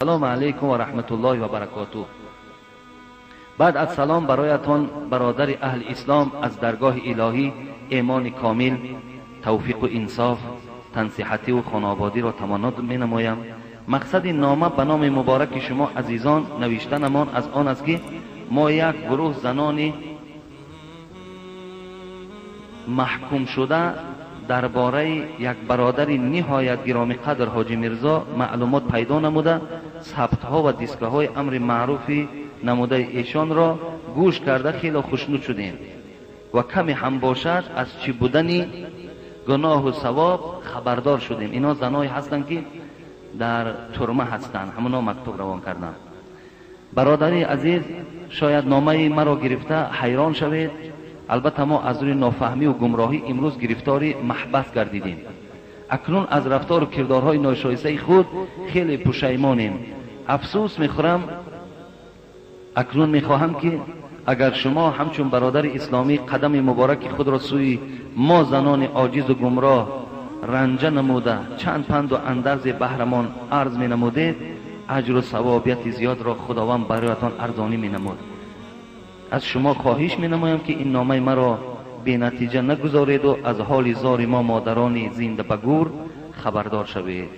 سلام علیکم و رحمت الله و برکاته. بعد از سلام برایتان برادر اهل اسلام از درگاه الهی ایمان کامل، توفیق و انصاف، تنصیحتی و خانوادی را تمنا می نمایم. مقصد نامه به نام مبارک شما عزیزان نوشتنمان از آن است که ما یک گروه زنان محکوم شده درباره یک برادر نهایت گرامی قدر حاجی میرزا معلومات پیدا نموده، ثبت ها و دیسکه های امر معروفی نموده ایشان را گوش کرده خیلی خوشنود شدیم و کمی هم باشد از چی بودن گناه و ثواب خبردار شدیم. اینا زنایی هستند که در ترمه هستند، همونا مکتوب روان کردن. برادری عزیز شاید نامه مرا گرفته حیران شوید، البته ما از روی نافهمی و گمراهی امروز گرفتاری محبس گردیدیم. اکنون از رفتار و کردارهای ناشایسته خود خیلی پشیمانیم. افسوس میخورم. اکنون میخواهم که اگر شما همچون برادر اسلامی قدم مبارک خود را سوی ما زنان عاجز و گمراه رنجه نموده چند پند و اندرز بهرمان عرض می نمودید، اجر و ثوابیت زیاد را خداوند برایتان ارزانی می نمود. از شما خواهش می نمایم که این نامه مرا بی نتیجه نگذارید و از حال زار ما مادران زنده به گور خبردار شوید.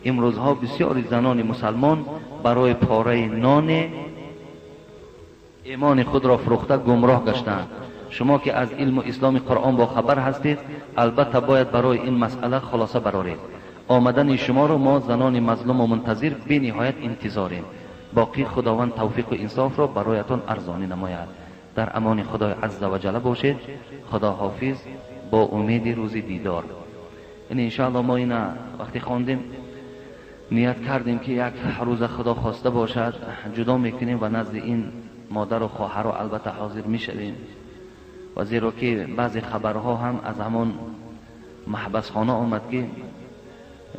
امروزها بسیاری زنان مسلمان برای پاره نان ایمان خود را فروخته گمراه گشتند. شما که از علم و اسلام قرآن با خبر هستید، البته باید برای این مسئله خلاصه برارید. آمدن شما را ما زنان مظلوم و منتظر بی نهایت انتظاریم. باقی خداوند توفیق و انصاف را برایتان ارزانی نماید. در امان خدای عز و جل باشید. خدا حافظ، با امید روز دیدار. یعنی انشاءالله ما اینا وقتی خواندیم نیت کردیم که یک روز خدا خواسته باشد جدا میکنیم و نزد این مادر و خواهر رو البته حاضر میشویم، و زیرا که بعضی خبرها هم از همون محبس خانه آمد که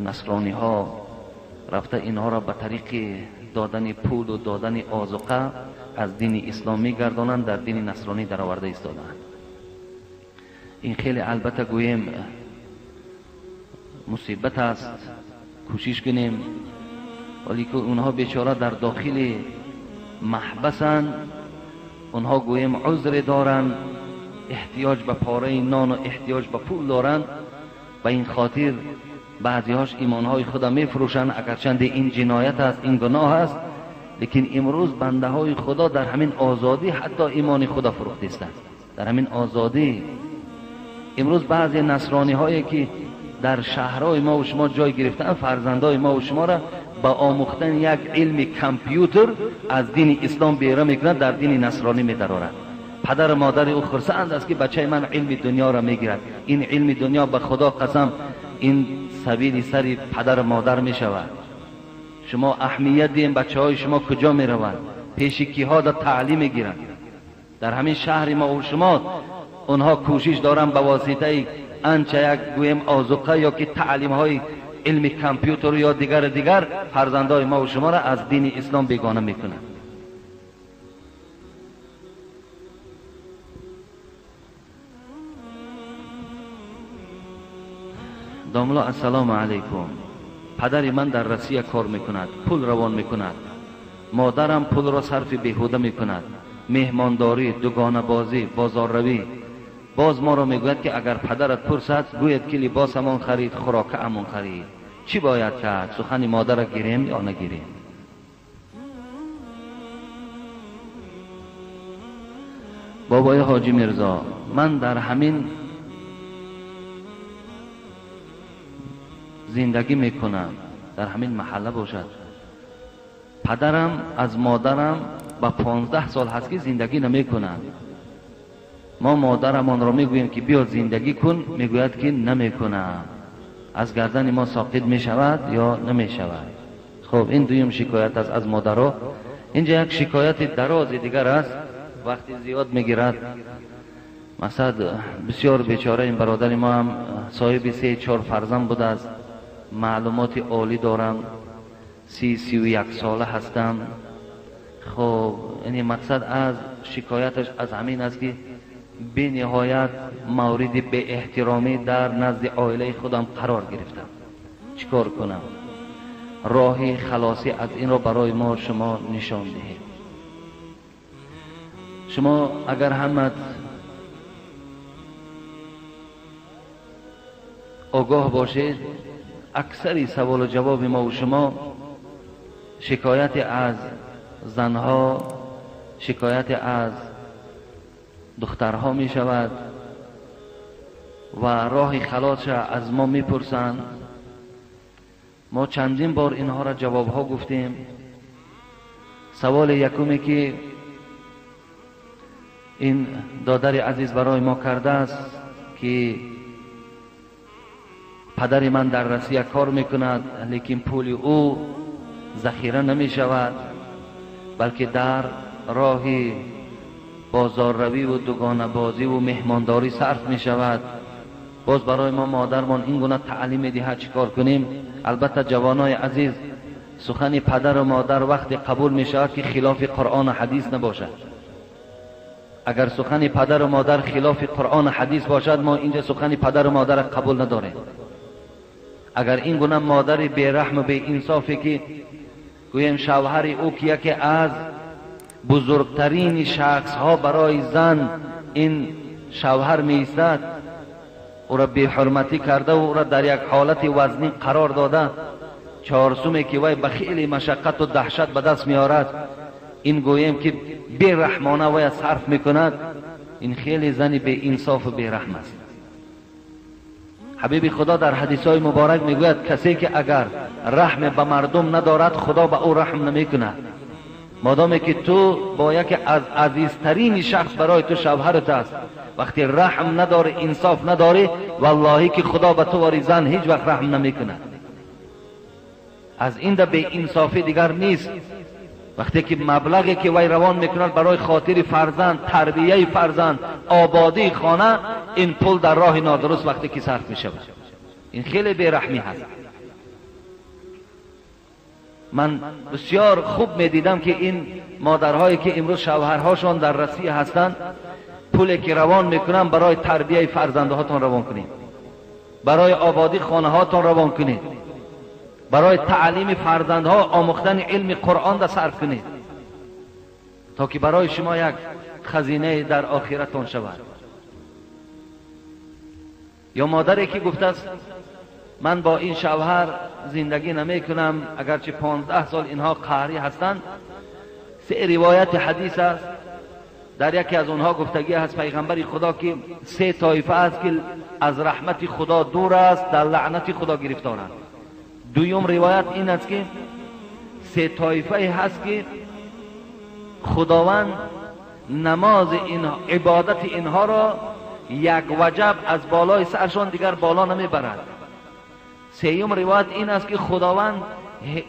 نصرانی ها رفته اینها را به طریق دادن پول و دادن آذوقه از دین اسلامی گردانند، در دین نصرانی در آورده ایستادند. این خیلی البته گویم مصیبت است، کوشش کنیم، ولی که اونها بیچاره در داخل محبسند، اونها گویم عذر دارند، احتیاج به پاره نان و احتیاج به پول دارند. به این خاطر بعضی‌هاش ایمانهای خود میفروشند، اگرچند این جنایت است، این گناه است، لیکن امروز بنده های خدا در همین آزادی حتی ایمان خدا فروخته است. در همین آزادی امروز بعضی نصرانی هایی که در شهرهای ما و شما جای گرفتن، فرزندای ما و شما را با آموختن یک علم کامپیوتر از دین اسلام بیرون میکنند، در دین نصرانی میدرارند. پدر مادر او خرسند است که بچه من علم دنیا را میگیرد. این علم دنیا به خدا قسم این سبیل سری پدر مادر میشود. شما اهمیت دین بچه های شما کجا میروند؟ پیش کیها در تعلیم میگیرند؟ در همین شهر ما و شما اونها کوشش دارن به واسطه انچه یک گویم آذوقه یا که تعلیم های علم کامپیوتر یا دیگر فرزندای ما و شما را از دین اسلام بیگانه میکنند. داملا السلام علیکم. پدر من در روسیه کار میکند، پول روان میکند. مادرم پول را صرف بیهوده میکند، مهمانداری، دوگانه بازی، بازار روی. باز ما را میگوید که اگر پدرت پرسد گوید که لباس امان خرید، خوراک امان خرید. چی باید کرد؟ سخن مادر را گیریم یا نگیریم؟ بابای حاجی میرزا، من در همین زندگی میکنم، در همین محله باشد. پدرم از مادرم با 15 سال هست که زندگی نمیکنم. ما مادرمان را میگوییم که بیا زندگی کن، میگوید که نمیکنم. از گردن ما ساقط میشود یا نمیشود. خب این دویم شکایت است از مادرها. اینجا یک شکایت دراز دیگر است، وقتی زیاد میگیرد. مثلا بسیار بیچاره این برادر ما هم صاحب 3-4 فرزند بوده است، معلومات عالی دارم، 30-31 ساله هستم. خب یعنی مقصد از شکایتش از همین است که به نهایت مورد به احترامی در نزد عائله خودم قرار گرفتم. چیکار کنم؟ راه خلاصی از این را برای ما شما نشان دهید. شما اگر همت آگاه باشید، اکثری سوال و جواب ما و شما شکایت از زنها، شکایت از دخترها می شود و راه خلاص از ما می پرسند. ما چندین بار اینها را جوابها گفتیم. سوال یکمی که این دادر عزیز برای ما کرده است که پدر من در روسیه کار میکند لیکن پول او ذخیره نمی شود، بلکه در راه بازار روی و دوگانه بازی و مهمانداری صرف می شود. باز برای ما مادرمان این گونه تعلیم دهد چیکار کنیم؟ البته جوانای عزیز، سخن پدر و مادر وقتی قبول می شود که خلاف قرآن و حدیث نباشد. اگر سخن پدر و مادر خلاف قرآن و حدیث باشد، ما اینجا سخن پدر و مادر قبول نداریم. اگر این گونه مادر بیرحم و بی انصافی که گویم شوهر او که یکی از بزرگترین شخص ها برای زن این شوهر می ایستد، او را بی حرمتی کرده و او را در یک حالت وزنی قرار داده، چهارسومی که وی بخیلی مشقت و دهشت به دست می آرد، این گویم که بی رحمانه وی صرف می کند، این خیلی زنی بی انصاف و بی رحم است. حبیب خدا در حدیث های مبارک می گوید کسی که اگر رحم به مردم ندارد، خدا به او رحم نمی کند. مادامی که تو با یکی از عزیزترین شخص برای تو شوهرت است، وقتی رحم نداری، انصاف نداری، والله که خدا به تو واری زن هیچ وقت رحم نمی کند. از این ده بی انصافی دیگر نیست. وقتی که مبلغی که وی روان میکند برای خاطر فرزند، تربیه فرزند، آبادی خانه، این پول در راه نادرست وقتی که صرف می شود، این خیلی بیرحمی هست. من بسیار خوب می دیدم که این مادرهایی که امروز شوهرهاشون در روسیه هستند، پولی که روان میکنن برای تربیه فرزندهاتون روان کنید، برای آبادی خانه هاتون روان کنید، برای تعلیم فرزندها آموختن علم قرآن را صرف کنید، تا که برای شما یک خزینه در آخرتون شود. یا مادری که گفته است من با این شوهر زندگی نمی کنم، اگرچه 15 سال اینها قهری هستند. 3 روایت حدیث است، در یکی از اونها گفتگی هست پیغمبر خدا که 3 طایفه است که از رحمت خدا دور است، در لعنت خدا گرفتار است. دویم روایت این است که 3 طایفه هست که خداوند نماز اینها، عبادت اینها را یک وجب از بالای سرشان دیگر بالا نمیبرد. سوم روایت این است که خداوند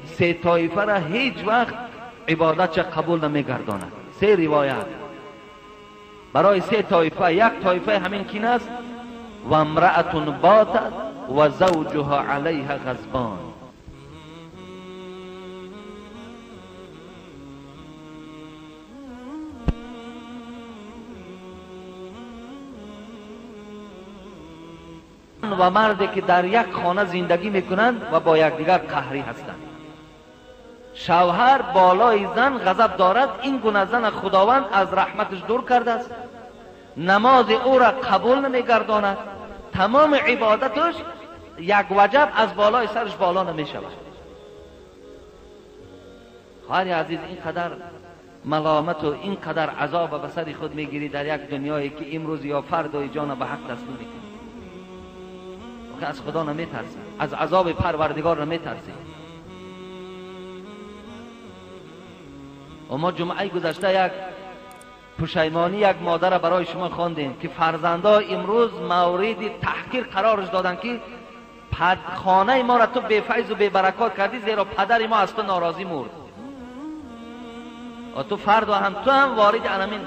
3 طایفه را هیچ وقت عبادت قبول نمیگرداند. 3 روایت برای 3 طایفه. یک طایفه همین کین است و امرأة باتت و زوجها علیها غضبان. و مردی که در یک خانه زندگی میکنند و با یکدیگر قهری هستند. شوهر بالای زن غضب دارد، این گونه زن خداوند از رحمتش دور کرده است، نماز او را قبول نمیگرداند، تمام عبادتش یک وجب از بالای سرش بالا نمی شود. خواهر عزیز، اینقدر ملامت و اینقدر عذاب به سر خود میگیری در یک دنیایی که امروز یا فرد و جان به حق تسلیم میکنی، که از خدا نمیترسی، از عذاب پروردگار نمیترسی. و ما جمعه گذشته یک پشیمانی یک مادر برای شما خواندیم که فرزندا امروز مورد تحقیر قرارش دادن که خانه ما را تو بی فیض و بی برکات کردی، زیرا پدر ما از تو ناراضی مرد. و تو فرد و هم تو هم وارد همین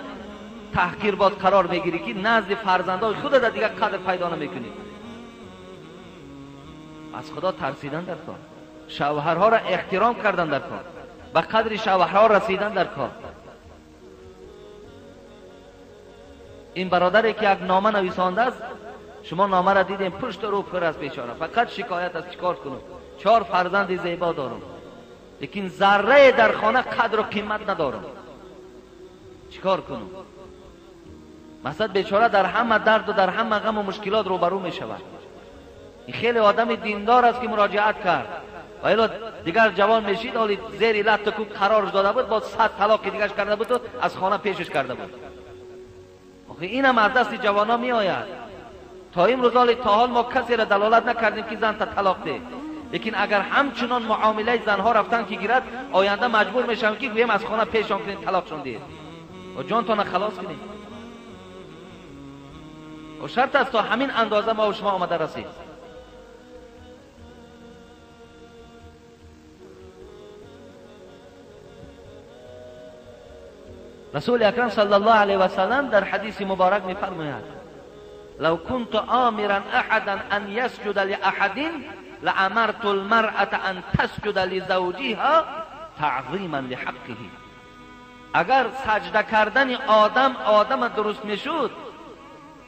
تحقیر باد قرار میگیری که نزد فرزندای خودت دیگه قدر پیدا نمیکنی. از خدا ترسیدن در کار، شوهرها را احترام کردن در کار، به قدر شوهرها رسیدن در کار. این برادری که یک نامه نویسنده است، شما نامه را دیدیم، پشت رو پر از بیچاره، فقط شکایت است چیکار کنم. 4 فرزند زیبا دارم، لیکن ذره در خانه قدر و قیمت ندارم. چیکار کنم؟ مثلا بیچاره در همه درد و در همه غم و مشکلات روبرو می شود. این خیلی آدم دیندار است که مراجعت کرد و الا دیگر جوان میشید، حالی زیر لط کوب قرارش داده بود، با 100 طلاق دیگرش کرده بود و از خانه پیشش کرده بود. آخه اینم از دست جوانا می آید. تا امروز تا حال ما کسی را دلالت نکردیم که زن تا طلاق ده، لیکن اگر همچنان معامله زنها رفتن که گیرد، آینده مجبور میشم که گویم از خانه پیشان کنید، طلاقشون دهید و جانتان خلاص کنید. و شرط است تا همین اندازه ما و شما آمده رسید. رسول اکرم صلی الله علیه و سلم در حدیث مبارک می‌فرماید: لو كنت آمرا احدا ان يسجد لاحد لامرت المرأة ان تسجد لزوجها تعظیما لحقه. اگر سجده کردن آدم درست میشد،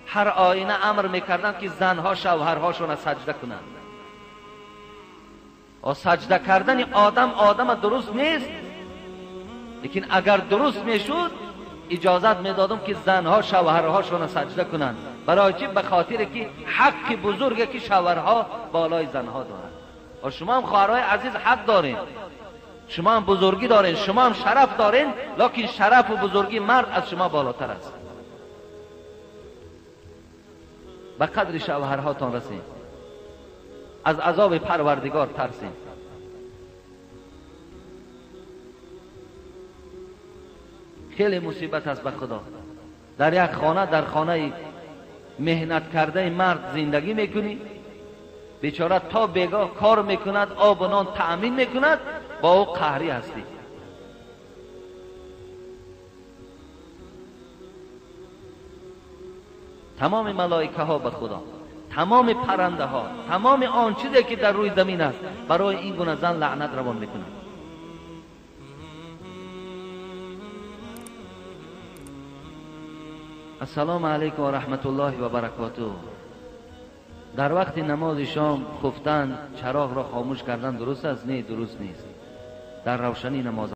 هر آینه امر میکردن که زنها شوهرهاشون سجده کنند. و سجده کردن آدم درست نیست، لیکن اگر درست میشد اجازت میدادم که زنها شوهرهاشون سجده کنند. برای چی؟ به خاطر که حق بزرگه که شوهرها بالای زنها دارند. و شما هم خواهرای عزیز حق دارین، شما هم بزرگی دارین، شما هم شرف دارین، لیکن شرف و بزرگی مرد از شما بالاتر است. به قدر شوهرهاتان رسید، از عذاب پروردگار ترسید. خیلی مصیبت است به خدا. در یک خانه، در خانه مهنت کرده مرد زندگی میکنی، بیچاره تا بیگاه کار میکند، آب و نان تأمین میکند، با او قهری هستی. تمام ملائکه ها به خدا، تمام پرنده ها، تمام آن چیزی که در روی زمین است برای این گونه زن لعنت روان میکنند. السلام علیکم و رحمت الله و برکاته. در وقت نماز شام خفتن، چراغ را خاموش کردن درست است؟ نه، درست نیست. در روشنی نماز